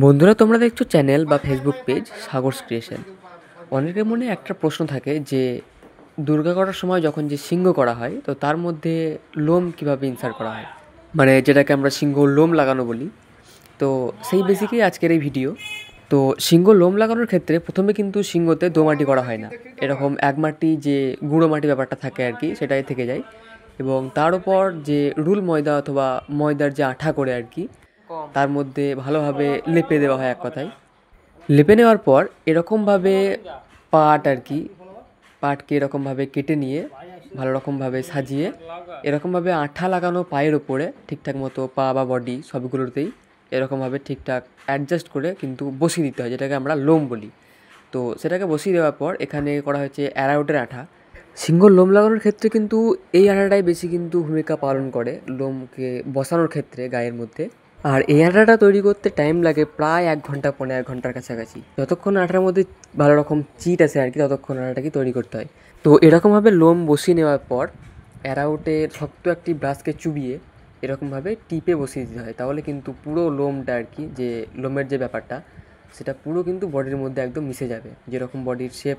বন্ধুরা, তোমরা দেখছো চ্যানেল বা ফেসবুক পেজ সাগরস ক্রিয়েশন। অনেকের মনে একটা প্রশ্ন থাকে যে দুর্গা করার সময় যখন যে সিংহ করা হয় তো তার মধ্যে লোম কিভাবে ইনসার্ট করা হয়, মানে যেটাকে আমরা সিংহ লোম লাগানো বলি। তো সেই বেসিকই আজকের এই ভিডিও। তো সিংহ লোম লাগানোর ক্ষেত্রে প্রথমে কিন্তু সিংহতে দোমাটি করা হয় না, এরকম এক মাটি যে গুঁড়ো মাটি ব্যাপারটা থাকে আর কি, সেটাই থেকে যায়। এবং তার উপর যে রুল ময়দা অথবা ময়দার যে আঠা করে আর কি, তার মধ্যে ভালোভাবে লেপে দেওয়া হয় এক কথায়। লেপে নেওয়ার পর এরকমভাবে পাট আর কি, পাটকে এরকমভাবে কেটে নিয়ে ভালো রকমভাবে সাজিয়ে এরকমভাবে আঠা লাগানো পায়ের ওপরে ঠিকঠাক মতো পা বা বডি সবগুলোতেই এরকমভাবে ঠিকঠাক অ্যাডজাস্ট করে কিন্তু বসিয়ে দিতে হয়, যেটাকে আমরা লোম বলি। তো সেটাকে বসিয়ে দেওয়ার পর এখানে করা হয়েছে অ্যারাউটের আঠা। সিংহর লোম লাগানোর ক্ষেত্রে কিন্তু এই আঠাটাই বেশি কিন্তু ভূমিকা পালন করে লোমকে বসানোর ক্ষেত্রে গায়ের মধ্যে। আর এই আঠাটা তৈরি করতে টাইম লাগে প্রায় 1 ঘন্টা, 1.5 ঘন্টার কাছাকাছি। যতক্ষণ আঠার মধ্যে ভালো রকম চিট আসে আর কি, ততক্ষণ আঠাটাকে তৈরি করতে হয়। তো এরকমভাবে লোম বসিয়ে নেওয়ার পর অ্যারাউটে শক্ত একটি ব্রাশকে চুবিয়ে এরকমভাবে টিপে বসিয়ে দিতে হয়, তাহলে কিন্তু পুরো লোমটা আর কি, যে লোমের যে ব্যাপারটা সেটা পুরো কিন্তু বডির মধ্যে একদম মিশে যাবে। যেরকম বডির শেপ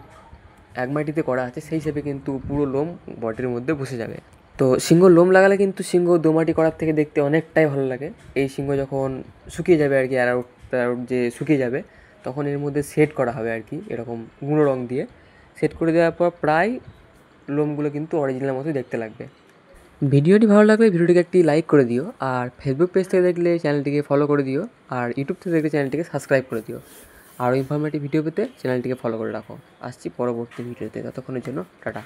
এক মাটিতে করা আছে সেই শেপে কিন্তু পুরো লোম বডির মধ্যে বসে যাবে। তো সিংহ লোম লাগালে কিন্তু সিংহ দোমাটি করার থেকে দেখতে অনেকটাই ভালো লাগে। এই সিংহ যখন শুকিয়ে যাবে আর কি, অ্যারাউট যে শুকিয়ে যাবে তখন এর মধ্যে সেট করা হবে আর কি, এরকম গুঁড়ো রং দিয়ে সেট করে দেওয়ার পর প্রায় লোমগুলো কিন্তু অরিজিনাল মতো দেখতে লাগবে। ভিডিওটি ভালো লাগলে ভিডিওটিকে একটি লাইক করে দিও, আর ফেসবুক পেজ থেকে দেখলে চ্যানেলটিকে ফলো করে দিও, আর ইউটিউব থেকে দেখলে চ্যানেলটিকে সাবস্ক্রাইব করে দিও। আরও ইনফরমেটিভ ভিডিও পেতে চ্যানেলটিকে ফলো করে রাখো। আসছি পরবর্তী ভিডিওতে, ততক্ষণের জন্য টাটা।